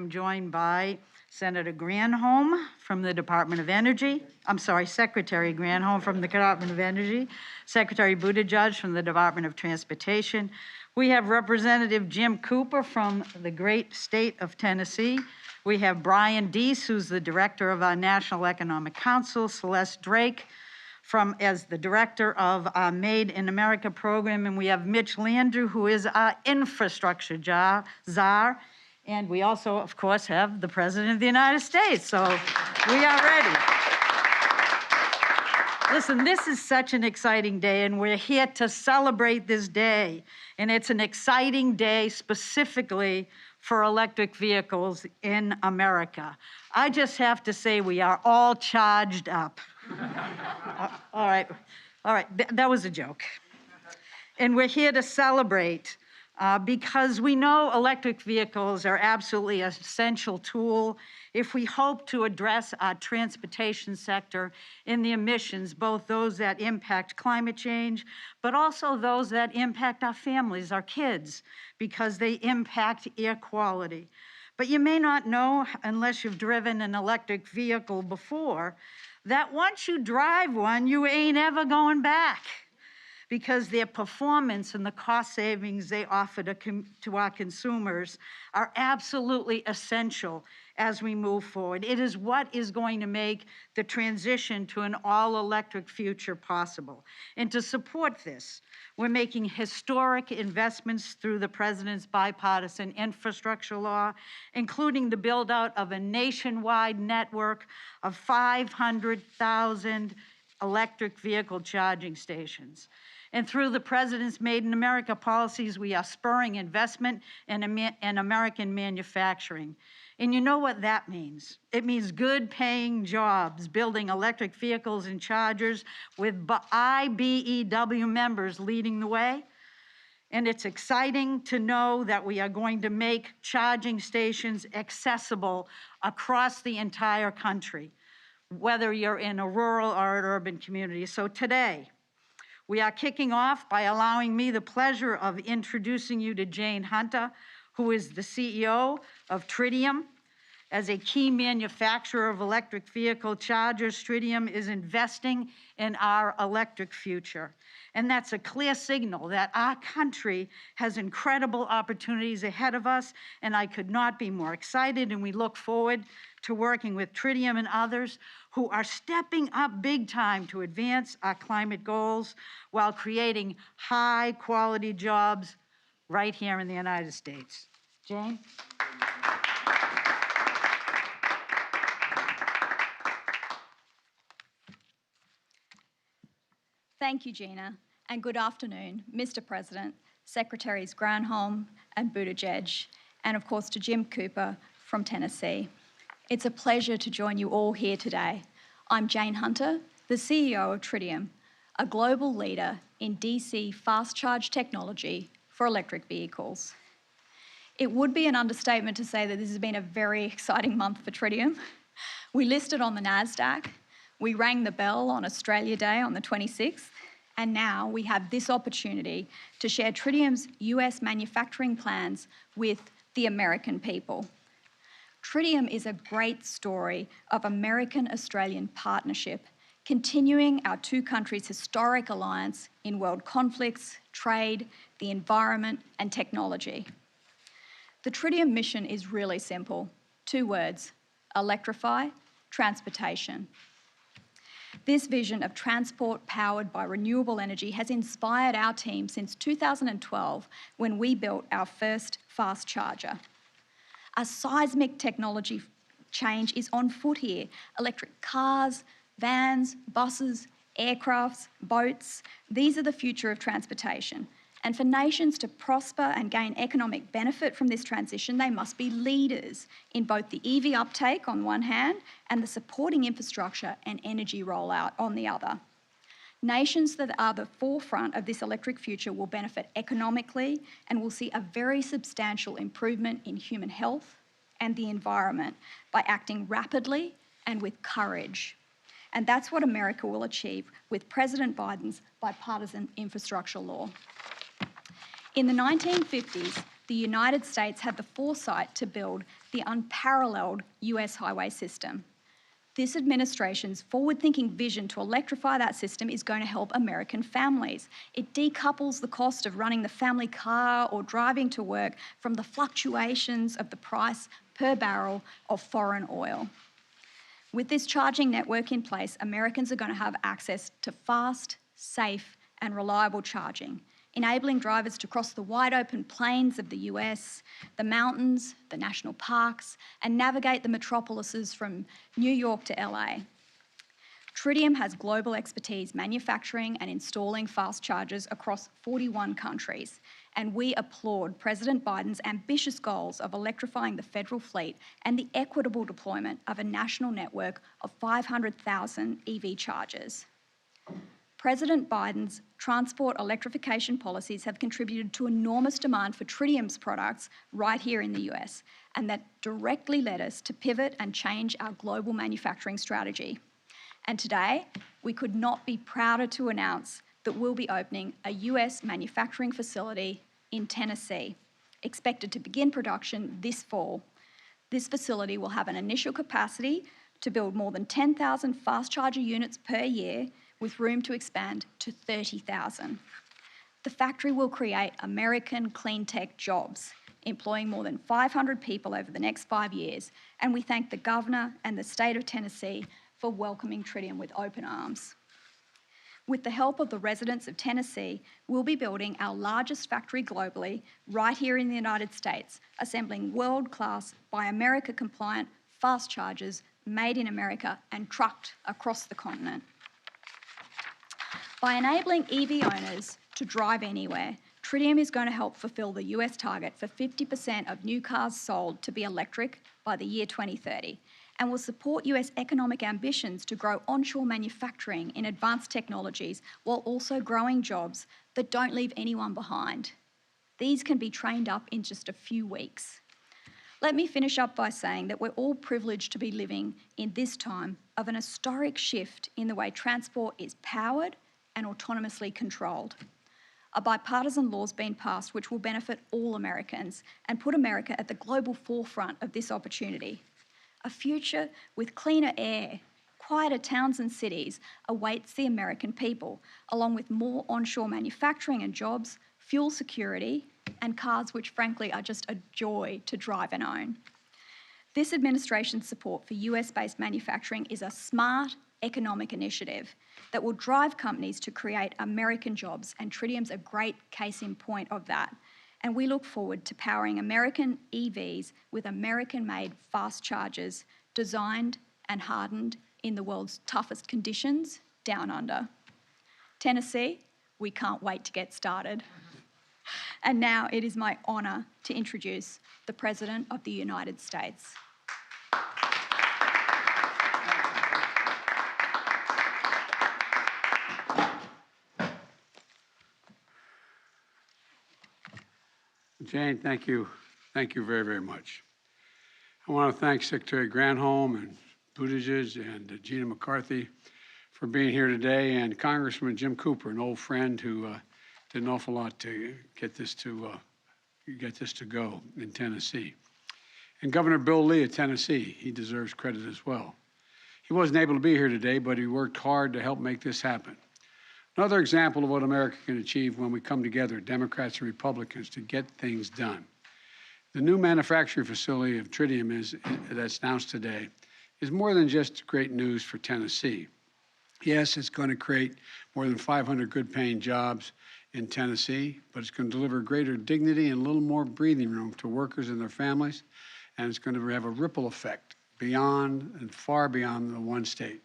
am joined by Senator Granholm from the Department of Energy. I'm sorry, Secretary Granholm from the Department of Energy, Secretary Buttigieg from the Department of Transportation. We have Representative Jim Cooper from the great state of Tennessee. We have Brian Deese, who's the director of our National Economic Council, Celeste Drake as the director of our Made in America program, and we have Mitch Landrieu, who is our infrastructure czar. And we also, of course, have the President of the United States, so we are ready. Listen, this is such an exciting day, and we're here to celebrate this day. And it's an exciting day specifically for electric vehicles in America. I just have to say we are all charged up. All right, that was a joke. And we're here to celebrate because we know electric vehicles are absolutely an essential tool if we hope to address our transportation sector in the emissions, both those that impact climate change, but also those that impact our families, our kids, because they impact air quality. But you may not know, unless you've driven an electric vehicle before, that once you drive one, you ain't ever going back, because their performance and the cost savings they offer to our consumers are absolutely essential as we move forward. It is what is going to make the transition to an all-electric future possible. And to support this, we're making historic investments through the President's bipartisan infrastructure law, including the build-out of a nationwide network of 500,000 electric vehicle charging stations. And through the President's Made in America policies, we are spurring investment in American manufacturing. And you know what that means. It means good paying jobs, building electric vehicles and chargers with IBEW members leading the way. And it's exciting to know that we are going to make charging stations accessible across the entire country, whether you're in a rural or an urban community. So today, we are kicking off by allowing me the pleasure of introducing you to Jane Hunter, who is the CEO of Tritium. As a key manufacturer of electric vehicle chargers, Tritium is investing in our electric future. And that's a clear signal that our country has incredible opportunities ahead of us, and I could not be more excited, and we look forward to working with Tritium and others who are stepping up big time to advance our climate goals while creating high-quality jobs right here in the United States. Jane? Thank you, Gina, and good afternoon, Mr. President, Secretaries Granholm and Buttigieg, and of course to Jim Cooper from Tennessee. It's a pleasure to join you all here today. I'm Jane Hunter, the CEO of Tritium, a global leader in DC fast charge technology for electric vehicles. It would be an understatement to say that this has been a very exciting month for Tritium. We listed on the NASDAQ, we rang the bell on Australia Day on the 26th, and now we have this opportunity to share Tritium's US manufacturing plans with the American people. Tritium is a great story of American-Australian partnership, continuing our two countries' historic alliance in world conflicts, trade, the environment, and technology. The Tritium mission is really simple. 2 words: electrify transportation. This vision of transport powered by renewable energy has inspired our team since 2012 when we built our first fast charger. A seismic technology change is on foot here. Electric cars, vans, buses, aircrafts, boats, these are the future of transportation. And for nations to prosper and gain economic benefit from this transition, they must be leaders in both the EV uptake on one hand and the supporting infrastructure and energy rollout on the other. Nations that are the forefront of this electric future will benefit economically and will see a very substantial improvement in human health and the environment by acting rapidly and with courage. And that's what America will achieve with President Biden's bipartisan infrastructure law. In the 1950s, the United States had the foresight to build the unparalleled US highway system. This administration's forward-thinking vision to electrify that system is going to help American families. It decouples the cost of running the family car or driving to work from the fluctuations of the price per barrel of foreign oil. With this charging network in place, Americans are going to have access to fast, safe, and reliable charging, enabling drivers to cross the wide open plains of the US, the mountains, the national parks, and navigate the metropolises from New York to LA. Tritium has global expertise manufacturing and installing fast chargers across 41 countries, and we applaud President Biden's ambitious goals of electrifying the federal fleet and the equitable deployment of a national network of 500,000 EV chargers. President Biden's transport electrification policies have contributed to enormous demand for Tritium's products right here in the US, and that directly led us to pivot and change our global manufacturing strategy. And today, we could not be prouder to announce that we'll be opening a US manufacturing facility in Tennessee, expected to begin production this fall. This facility will have an initial capacity to build more than 10,000 fast charger units per year, with room to expand to 30,000. The factory will create American clean tech jobs, employing more than 500 people over the next 5 years, and we thank the Governor and the state of Tennessee for welcoming Tritium with open arms. With the help of the residents of Tennessee, we'll be building our largest factory globally right here in the United States, assembling world-class, Buy America compliant fast chargers made in America and trucked across the continent. By enabling EV owners to drive anywhere, Tritium is going to help fulfill the US target for 50% of new cars sold to be electric by the year 2030, and will support US economic ambitions to grow onshore manufacturing in advanced technologies while also growing jobs that don't leave anyone behind. These can be trained up in just a few weeks. Let me finish up by saying that we're all privileged to be living in this time of an historic shift in the way transport is powered and autonomously controlled. A bipartisan law's been passed which will benefit all Americans and put America at the global forefront of this opportunity. A future with cleaner air, quieter towns and cities awaits the American people, along with more onshore manufacturing and jobs, fuel security, and cars which frankly are just a joy to drive and own. This administration's support for US-based manufacturing is a smart economic initiative that will drive companies to create American jobs, and Tritium's a great case in point of that. And we look forward to powering American EVs with American-made fast chargers designed and hardened in the world's toughest conditions down under. Tennessee, we can't wait to get started. And now it is my honour to introduce the President of the United States. Jane, thank you. Thank you very, very much. I want to thank Secretary Granholm and Buttigieg and Gina McCarthy for being here today, and Congressman Jim Cooper, an old friend who did an awful lot to get this to go in Tennessee. And Governor Bill Lee of Tennessee, he deserves credit as well. He wasn't able to be here today, but he worked hard to help make this happen. Another example of what America can achieve when we come together, Democrats and Republicans, to get things done. The new manufacturing facility of Tritium that's announced today is more than just great news for Tennessee. Yes, it's going to create more than 500 good-paying jobs in Tennessee, but it's going to deliver greater dignity and a little more breathing room to workers and their families, and it's going to have a ripple effect beyond and far beyond the one state.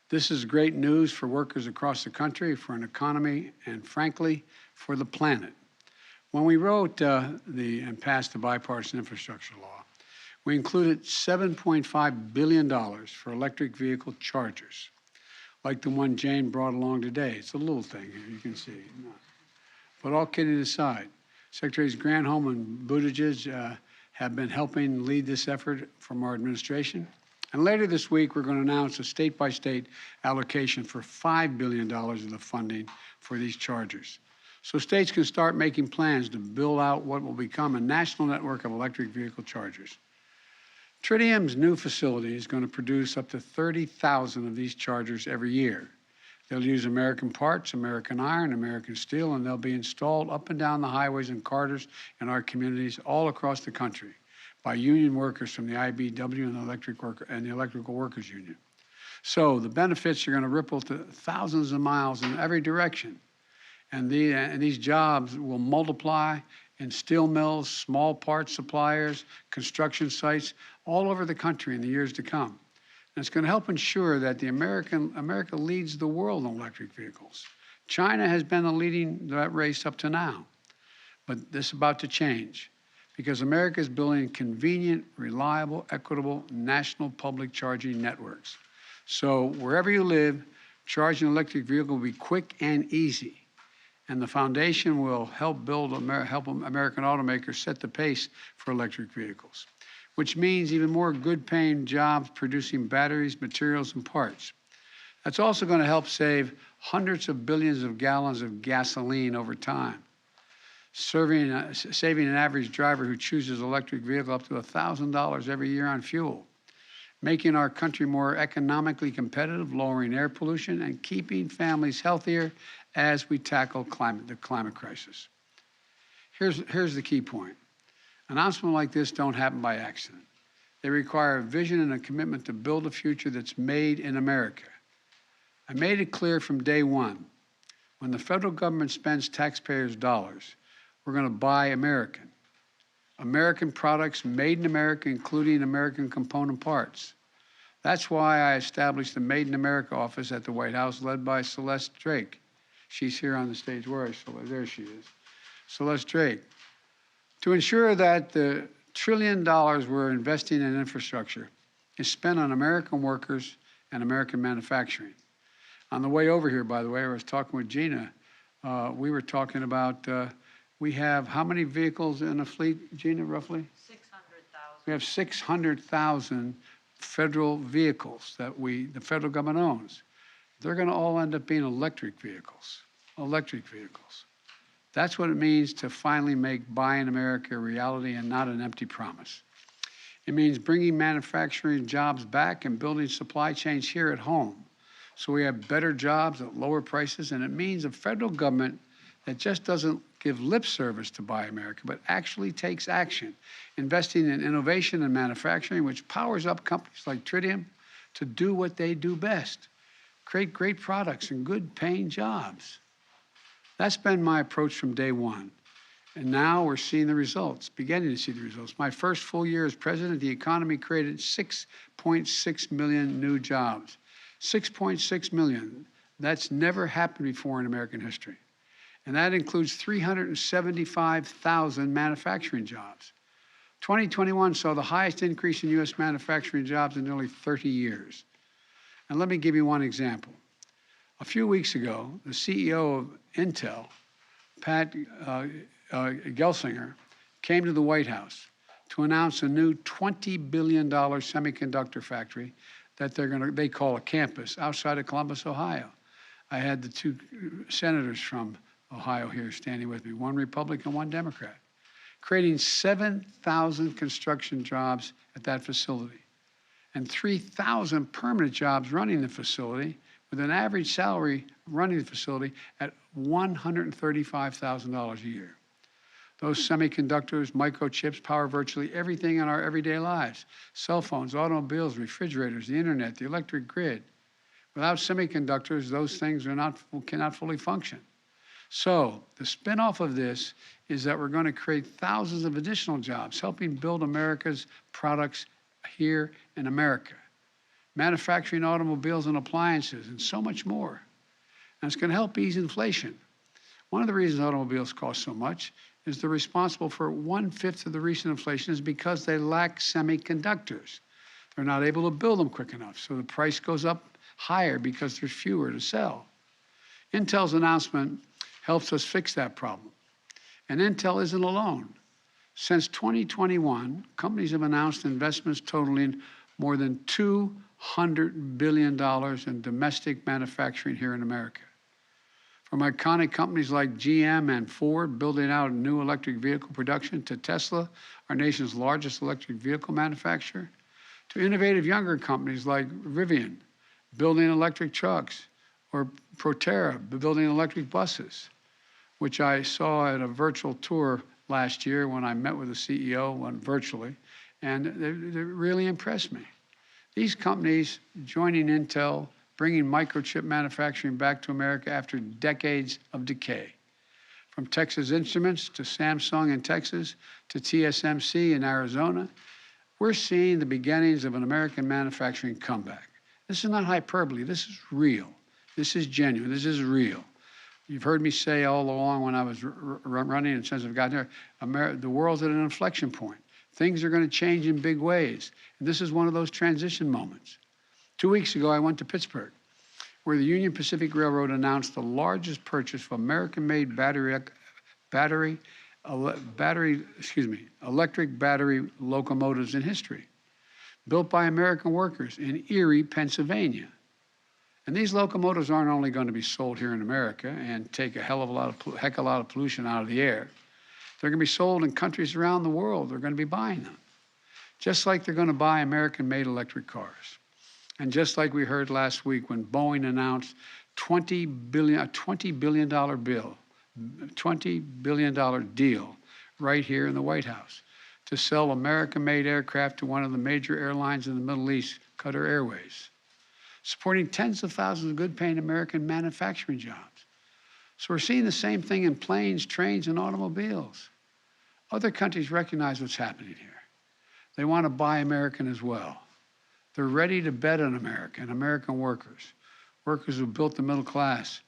This is great news for workers across the country, for an economy, and frankly, for the planet. When we wrote and passed the bipartisan infrastructure law, we included $7.5 billion for electric vehicle chargers, like the one Jane brought along today. It's a little thing, you can see. But all kidding aside, Secretaries Granholm and Buttigieg have been helping lead this effort from our administration. And later this week, we're going to announce a state-by-state allocation for $5 billion of the funding for these chargers. so states can start making plans to build out what will become a national network of electric vehicle chargers. Tritium's new facility is going to produce up to 30,000 of these chargers every year. They'll use American parts, American iron, American steel, and they'll be installed up and down the highways and corridors in our communities all across the country by union workers from the IBEW and the Electrical Workers Union. So the benefits are going to ripple to thousands of miles in every direction. And these jobs will multiply in steel mills, small parts suppliers, construction sites all over the country in the years to come. And it's going to help ensure that America leads the world in electric vehicles. China has been leading that race up to now, but this is about to change because America is building convenient, reliable, equitable, national public charging networks. So wherever you live, charging an electric vehicle will be quick and easy. And the foundation will help help American automakers set the pace for electric vehicles, which means even more good-paying jobs producing batteries, materials, and parts. That's also going to help save hundreds of billions of gallons of gasoline over time, saving an average driver who chooses an electric vehicle up to $1,000 every year on fuel, making our country more economically competitive, lowering air pollution, and keeping families healthier as we tackle the climate crisis. Here's the key point. Announcements like this don't happen by accident. They require a vision and a commitment to build a future that's made in America. I made it clear from day one, when the federal government spends taxpayers' dollars, we're going to buy American. American products made in America, including American component parts. That's why I established the Made in America office at the White House, led by Celeste Drake. She's here on the stage. Where is Celeste? There she is. Celeste Drake. To ensure that the $1 trillion we're investing in infrastructure is spent on American workers and American manufacturing. On the way over here, by the way, I was talking with Gina. We were talking about, we have how many vehicles in the fleet, Gina, roughly? 600,000. We have 600,000 federal vehicles that the federal government owns. They're going to all end up being electric vehicles. Electric vehicles. That's what it means to finally make buying America a reality and not an empty promise. It means bringing manufacturing jobs back and building supply chains here at home so we have better jobs at lower prices. And it means a federal government that just doesn't give lip service to Buy America, but actually takes action, investing in innovation and manufacturing, which powers up companies like Tritium to do what they do best, create great products and good-paying jobs. That's been my approach from day one. And now we're seeing the results, beginning to see the results. My first full year as president, the economy created 6.6 million new jobs. 6.6 million. That's never happened before in American history. And that includes 375,000 manufacturing jobs. 2021 saw the highest increase in U.S. manufacturing jobs in nearly 30 years. And let me give you one example. A few weeks ago, the CEO of Intel, Pat Gelsinger, came to the White House to announce a new $20 billion semiconductor factory that they call a campus outside of Columbus, Ohio. I had the two senators from Ohio here standing with me, one Republican, one Democrat, creating 7,000 construction jobs at that facility and 3,000 permanent jobs running the facility, with an average salary running the facility at $135,000 a year. Those semiconductors, microchips, power virtually everything in our everyday lives: cell phones, automobiles, refrigerators, the internet, the electric grid. Without semiconductors, those things cannot fully function. So the spinoff of this is that we're going to create thousands of additional jobs, helping build America's products here in America, manufacturing automobiles and appliances, and so much more. And it's going to help ease inflation. One of the reasons automobiles cost so much is they're responsible for 1/5 of the recent inflation is because they lack semiconductors. They're not able to build them quick enough, so the price goes up higher because there's fewer to sell. Intel's announcement helps us fix that problem. And Intel isn't alone. Since 2021, companies have announced investments totaling more than $200 billion in domestic manufacturing here in America. From iconic companies like GM and Ford building out new electric vehicle production to Tesla, our nation's largest electric vehicle manufacturer, to innovative younger companies like Rivian building electric trucks, or Proterra building electric buses, which I saw at a virtual tour last year when I met with the CEO virtually, and they really impressed me. These companies joining Intel, bringing microchip manufacturing back to America after decades of decay. From Texas Instruments to Samsung in Texas to TSMC in Arizona, we're seeing the beginnings of an American manufacturing comeback. This is not hyperbole. This is real. This is genuine. This is real. You've heard me say all along when I was running and since I've gotten there, the world's at an inflection point. Things are going to change in big ways. And this is one of those transition moments. 2 weeks ago, I went to Pittsburgh, where the Union Pacific Railroad announced the largest purchase of American-made electric battery locomotives in history, built by American workers in Erie, Pennsylvania. And these locomotives aren't only going to be sold here in America and take a heck of a lot of pollution out of the air. They're going to be sold in countries around the world. They're going to be buying them, just like they're going to buy American-made electric cars. And just like we heard last week when Boeing announced a $20 billion deal right here in the White House to sell American-made aircraft to one of the major airlines in the Middle East, Qatar Airways, supporting tens of thousands of good-paying American manufacturing jobs. So we're seeing the same thing in planes, trains, and automobiles. Other countries recognize what's happening here. They want to buy American as well. They're ready to bet on America and American workers who built the middle class,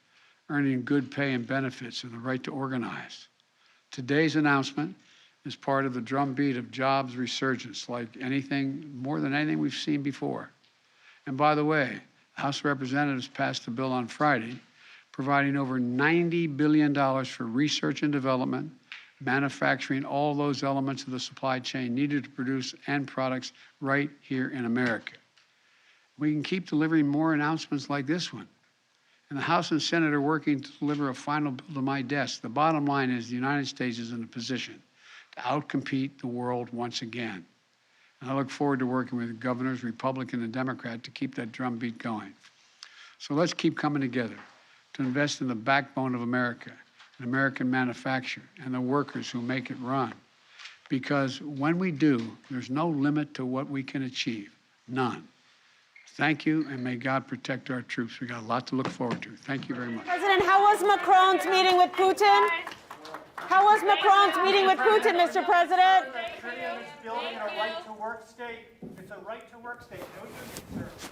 earning good pay and benefits and the right to organize. Today's announcement is part of the drumbeat of jobs resurgence, like more than anything we've seen before. And by the way, the House of Representatives passed a bill on Friday providing over $90 billion for research and development, manufacturing all those elements of the supply chain needed to produce end products right here in America. We can keep delivering more announcements like this one. And the House and Senate are working to deliver a final bill to my desk. The bottom line is the United States is in a position to outcompete the world once again. And I look forward to working with governors, Republican and Democrat, to keep that drumbeat going. So let's keep coming together to invest in the backbone of America, and American manufacture, and the workers who make it run. Because when we do, there's no limit to what we can achieve. None. Thank you, and may God protect our troops. We got a lot to look forward to. Thank you very much. President, how was Macron's meeting with Putin? How was Macron's meeting with Putin, Mr. President? Tritium is building a right-to-work state. It's a right-to-work state. No union, sir.